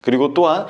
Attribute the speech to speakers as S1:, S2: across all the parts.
S1: 그리고 또한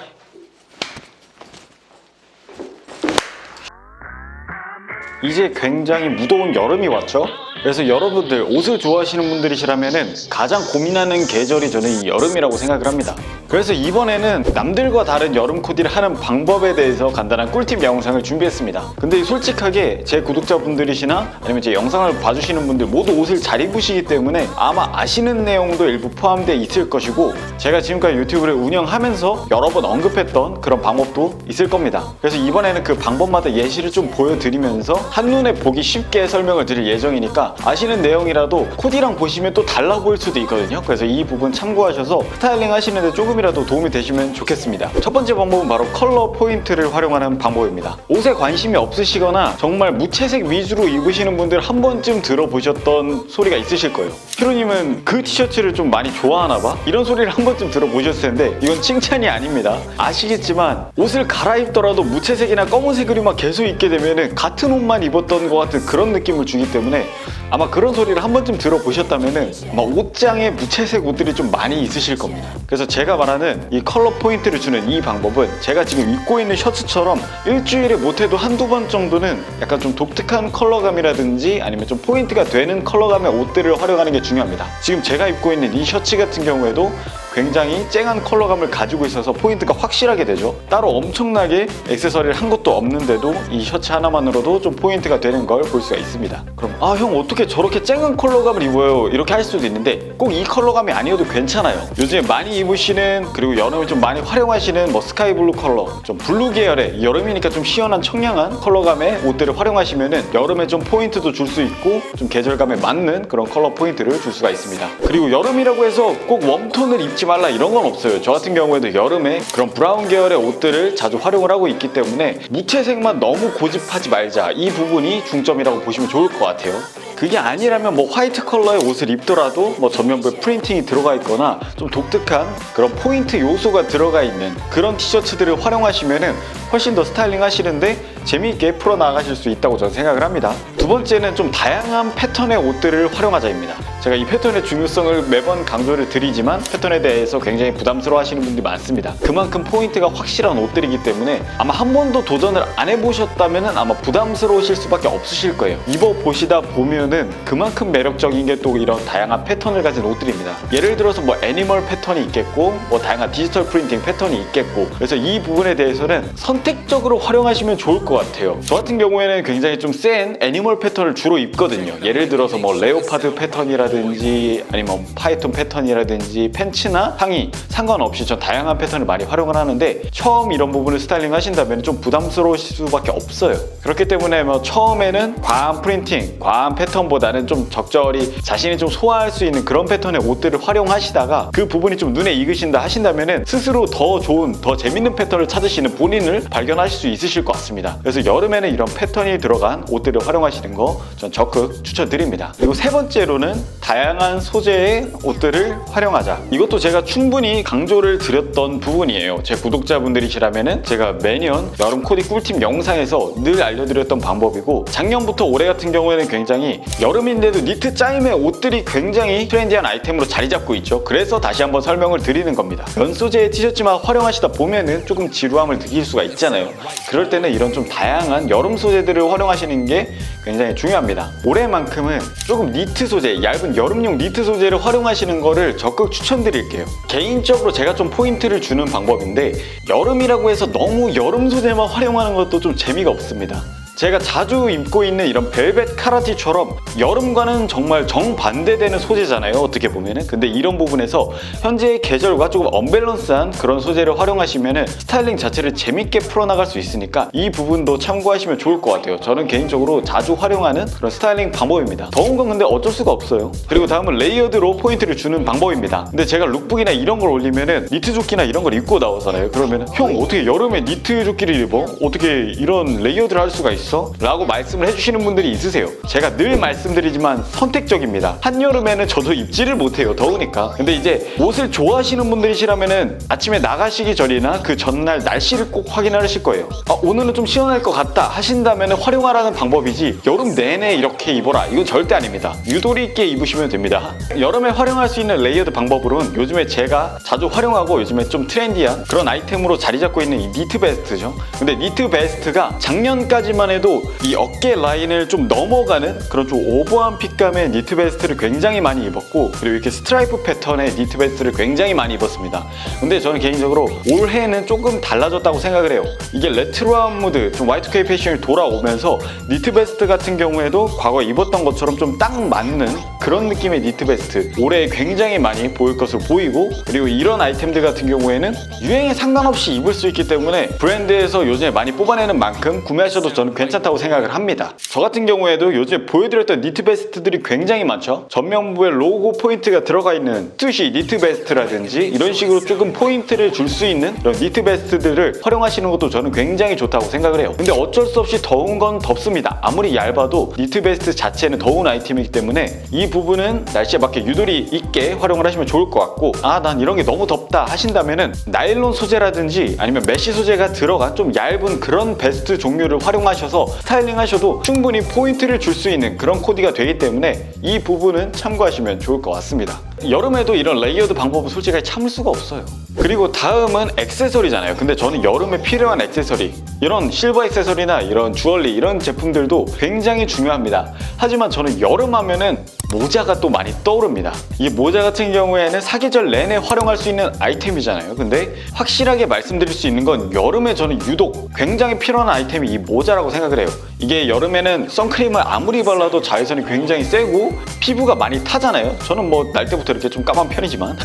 S1: 이제 굉장히 무더운 여름이 왔죠. 그래서 여러분들 옷을 좋아하시는 분들이시라면은 가장 고민하는 계절이 저는 이 여름이라고 생각을 합니다. 그래서 이번에는 남들과 다른 여름 코디를 하는 방법에 대해서 간단한 꿀팁 영상을 준비했습니다. 근데 솔직하게 제 구독자분들이시나 아니면 제 영상을 봐주시는 분들 모두 옷을 잘 입으시기 때문에 아마 아시는 내용도 일부 포함되어 있을 것이고, 제가 지금까지 유튜브를 운영하면서 여러 번 언급했던 그런 방법도 있을 겁니다. 그래서 이번에는 그 방법마다 예시를 좀 보여드리면서 한눈에 보기 쉽게 설명을 드릴 예정이니까 아시는 내용이라도 코디랑 보시면 또 달라 보일 수도 있거든요. 그래서 이 부분 참고하셔서 스타일링 하시는데 조금이라도 도움이 되시면 좋겠습니다. 첫 번째 방법은 바로 컬러 포인트를 활용하는 방법입니다. 옷에 관심이 없으시거나 정말 무채색 위주로 입으시는 분들 한 번쯤 들어보셨던 소리가 있으실 거예요. 피로님은 그 티셔츠를 좀 많이 좋아하나 봐? 이런 소리를 한 번쯤 들어보셨을 텐데 이건 칭찬이 아닙니다. 아시겠지만 옷을 갈아입더라도 무채색이나 검은색으로만 계속 입게 되면 같은 옷만 입었던 것 같은 그런 느낌을 주기 때문에 아마 그런 소리를 한 번쯤 들어보셨다면은 아마 옷장에 무채색 옷들이 좀 많이 있으실 겁니다. 그래서 제가 말하는 이 컬러 포인트를 주는 이 방법은 제가 지금 입고 있는 셔츠처럼 일주일에 못해도 한두 번 정도는 약간 좀 독특한 컬러감이라든지 아니면 좀 포인트가 되는 컬러감의 옷들을 활용하는 게 중요합니다. 지금 제가 입고 있는 이 셔츠 같은 경우에도 굉장히 쨍한 컬러감을 가지고 있어서 포인트가 확실하게 되죠. 따로 엄청나게 액세서리를 한 것도 없는데도 이 셔츠 하나만으로도 좀 포인트가 되는 걸 볼 수가 있습니다. 그럼 아 형 어떻게 저렇게 쨍한 컬러감을 입어요? 이렇게 할 수도 있는데 꼭 이 컬러감이 아니어도 괜찮아요. 요즘에 많이 입으시는, 그리고 여름에 좀 많이 활용하시는 뭐 스카이블루 컬러, 좀 블루 계열의, 여름이니까 좀 시원한 청량한 컬러감의 옷들을 활용하시면은 여름에 좀 포인트도 줄 수 있고 좀 계절감에 맞는 그런 컬러 포인트를 줄 수가 있습니다. 그리고 여름이라고 해서 꼭 웜톤을 입지 말라 이런 건 없어요. 저 같은 경우에도 여름에 그런 브라운 계열의 옷들을 자주 활용을 하고 있기 때문에 무채색만 너무 고집하지 말자, 이 부분이 중점이라고 보시면 좋을 것 같아요. 그게 아니라면 뭐 화이트 컬러의 옷을 입더라도 뭐 전면부에 프린팅이 들어가 있거나 좀 독특한 그런 포인트 요소가 들어가 있는 그런 티셔츠들을 활용하시면은 훨씬 더 스타일링 하시는데 재미있게 풀어나가실 수 있다고 저는 생각을 합니다. 두 번째는 좀 다양한 패턴의 옷들을 활용하자입니다. 제가 이 패턴의 중요성을 매번 강조를 드리지만 패턴에 대해서 굉장히 부담스러워 하시는 분들이 많습니다. 그만큼 포인트가 확실한 옷들이기 때문에 아마 한 번도 도전을 안 해보셨다면 아마 부담스러우실 수밖에 없으실 거예요. 입어보시다 보면은 그만큼 매력적인 게 또 이런 다양한 패턴을 가진 옷들입니다. 예를 들어서 뭐 애니멀 패턴이 있겠고 뭐 다양한 디지털 프린팅 패턴이 있겠고, 그래서 이 부분에 대해서는 선택적으로 활용하시면 좋을 것 같아요. 저 같은 경우에는 굉장히 좀 센 애니멀 패턴을 주로 입거든요. 예를 들어서 뭐 레오파드 패턴이라든지 아니면 파이톤 패턴이라든지 팬츠나 상의 상관없이 전 다양한 패턴을 많이 활용을 하는데, 처음 이런 부분을 스타일링 하신다면 좀 부담스러우실 수밖에 없어요. 그렇기 때문에 뭐 처음에는 과한 프린팅, 과한 패턴보다는 좀 적절히 자신이 좀 소화할 수 있는 그런 패턴의 옷들을 활용하시다가 그 부분이 좀 눈에 익으신다 하신다면은 스스로 더 좋은, 더 재밌는 패턴을 찾으시는 본인을 발견하실 수 있으실 것 같습니다. 그래서 여름에는 이런 패턴이 들어간 옷들을 활용하시는 거 전 적극 추천드립니다. 그리고 세 번째로는 다양한 소재의 옷들을 활용하자. 이것도 제가 충분히 강조를 드렸던 부분이에요. 제 구독자분들이시라면은 제가 매년 여름 코디 꿀팁 영상에서 늘 알려드렸던 방법이고, 작년부터 올해 같은 경우에는 굉장히 여름인데도 니트 짜임의 옷들이 굉장히 트렌디한 아이템으로 자리 잡고 있죠. 그래서 다시 한번 설명을 드리는 겁니다. 면 소재의 티셔츠만 활용하시다 보면은 조금 지루함을 느낄 수가 있잖아요. 그럴 때는 이런 좀 다양한 여름 소재들을 활용하시는 게 굉장히 중요합니다. 올해만큼은 조금 니트 소재, 얇은 여름용 니트 소재를 활용하시는 거를 적극 추천드릴게요. 개인적으로 제가 좀 포인트를 주는 방법인데, 여름이라고 해서 너무 여름 소재만 활용하는 것도 좀 재미가 없습니다. 제가 자주 입고 있는 이런 벨벳 카라티처럼 여름과는 정말 정반대되는 소재잖아요, 어떻게 보면은. 근데 이런 부분에서 현재의 계절과 조금 언밸런스한 그런 소재를 활용하시면은 스타일링 자체를 재밌게 풀어나갈 수 있으니까 이 부분도 참고하시면 좋을 것 같아요. 저는 개인적으로 자주 활용하는 그런 스타일링 방법입니다. 더운 건 근데 어쩔 수가 없어요. 그리고 다음은 레이어드로 포인트를 주는 방법입니다. 근데 제가 룩북이나 이런 걸 올리면은 니트 조끼나 이런 걸 입고 나오잖아요. 그러면은 형 어떻게 여름에 니트 조끼를 입어? 어떻게 이런 레이어드를 할 수가 있어? 없어? 라고 말씀을 해주시는 분들이 있으세요. 제가 늘 말씀드리지만 선택적입니다. 한여름에는 저도 입지를 못해요. 더우니까. 근데 이제 옷을 좋아하시는 분들이시라면은 아침에 나가시기 전이나 그 전날 날씨를 꼭 확인하실 거예요. 오늘은 좀 시원할 것 같다 하신다면 활용하라는 방법이지 여름 내내 이렇게 입어라 이건 절대 아닙니다. 유도리 있게 입으시면 됩니다. 여름에 활용할 수 있는 레이어드 방법으로는 요즘에 제가 자주 활용하고 요즘에 좀 트렌디한 그런 아이템으로 자리 잡고 있는 이 니트 베스트죠. 근데 니트 베스트가 작년까지만 해도 이 어깨 라인을 좀 넘어가는 그런 좀 오버한 핏감의 니트 베스트를 굉장히 많이 입었고, 그리고 이렇게 스트라이프 패턴의 니트 베스트를 굉장히 많이 입었습니다. 근데 저는 개인적으로 올해는 조금 달라졌다고 생각을 해요. 이게 레트로한 무드, 좀 Y2K 패션이 돌아오면서 니트 베스트 같은 경우에도 과거 입었던 것처럼 좀 딱 맞는 그런 느낌의 니트 베스트 올해 굉장히 많이 보일 것으로 보이고, 그리고 이런 아이템들 같은 경우에는 유행에 상관없이 입을 수 있기 때문에 브랜드에서 요즘에 많이 뽑아내는 만큼 구매하셔도 저는 괜찮다고 생각을 합니다. 저 같은 경우에도 요즘에 보여드렸던 니트 베스트들이 굉장히 많죠. 전면부에 로고 포인트가 들어가 있는 스투시 니트 베스트라든지 이런 식으로 조금 포인트를 줄 수 있는 이런 니트 베스트들을 활용하시는 것도 저는 굉장히 좋다고 생각을 해요. 근데 어쩔 수 없이 더운 건 덥습니다. 아무리 얇아도 니트 베스트 자체는 더운 아이템이기 때문에 이 부분은 날씨에 맞게 유도리 있게 활용을 하시면 좋을 것 같고, 난 이런 게 너무 덥다 하신다면은 나일론 소재라든지 아니면 메쉬 소재가 들어간 좀 얇은 그런 베스트 종류를 활용하셔서 스타일링 하셔도 충분히 포인트를 줄 수 있는 그런 코디가 되기 때문에 이 부분은 참고하시면 좋을 것 같습니다. 여름에도 이런 레이어드 방법은 솔직히 참을 수가 없어요. 그리고 다음은 액세서리잖아요. 근데 저는 여름에 필요한 액세서리, 이런 실버 액세서리나 이런 주얼리 이런 제품들도 굉장히 중요합니다. 하지만 저는 여름 하면은 모자가 또 많이 떠오릅니다. 이 모자 같은 경우에는 사계절 내내 활용할 수 있는 아이템이잖아요. 근데 확실하게 말씀드릴 수 있는 건 여름에 저는 유독 굉장히 필요한 아이템이 이 모자라고 생각을 해요. 이게 여름에는 선크림을 아무리 발라도 자외선이 굉장히 세고 피부가 많이 타잖아요. 저는 뭐 날 때부터 이렇게 좀 까만 편이지만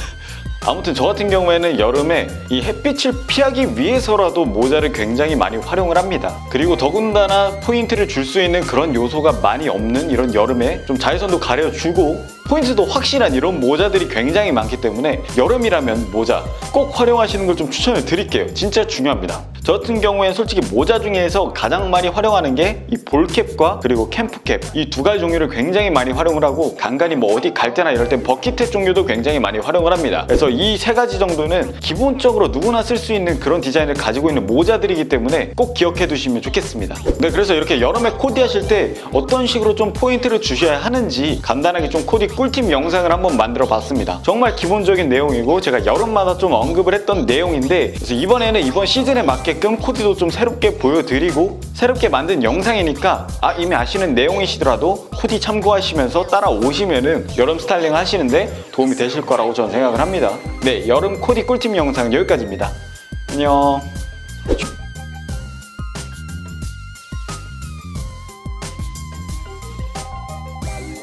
S1: 아무튼 저 같은 경우에는 여름에 이 햇빛을 피하기 위해서라도 모자를 굉장히 많이 활용을 합니다. 그리고 더군다나 포인트를 줄 수 있는 그런 요소가 많이 없는 이런 여름에 좀 자외선도 가려주고 포인트도 확실한 이런 모자들이 굉장히 많기 때문에 여름이라면 모자 꼭 활용하시는 걸 좀 추천을 드릴게요. 진짜 중요합니다. 저 같은 경우엔 솔직히 모자 중에서 가장 많이 활용하는 게 이 볼캡과 그리고 캠프캡 이 두 가지 종류를 굉장히 많이 활용을 하고, 간간히 뭐 어디 갈 때나 이럴 땐 버킷캡 종류도 굉장히 많이 활용을 합니다. 그래서 이 세 가지 정도는 기본적으로 누구나 쓸 수 있는 그런 디자인을 가지고 있는 모자들이기 때문에 꼭 기억해 두시면 좋겠습니다. 네, 그래서 이렇게 여름에 코디하실 때 어떤 식으로 좀 포인트를 주셔야 하는지 간단하게 좀 코디 꿀팁 영상을 한번 만들어 봤습니다. 정말 기본적인 내용이고 제가 여름마다 좀 언급을 했던 내용인데, 그래서 이번에는 이번 시즌에 맞게끔 코디도 좀 새롭게 보여드리고 새롭게 만든 영상이니까 이미 아시는 내용이시더라도 코디 참고하시면서 따라오시면은 여름 스타일링 하시는데 도움이 되실 거라고 저는 생각을 합니다. 네, 여름 코디 꿀팁 영상 여기까지입니다. 안녕.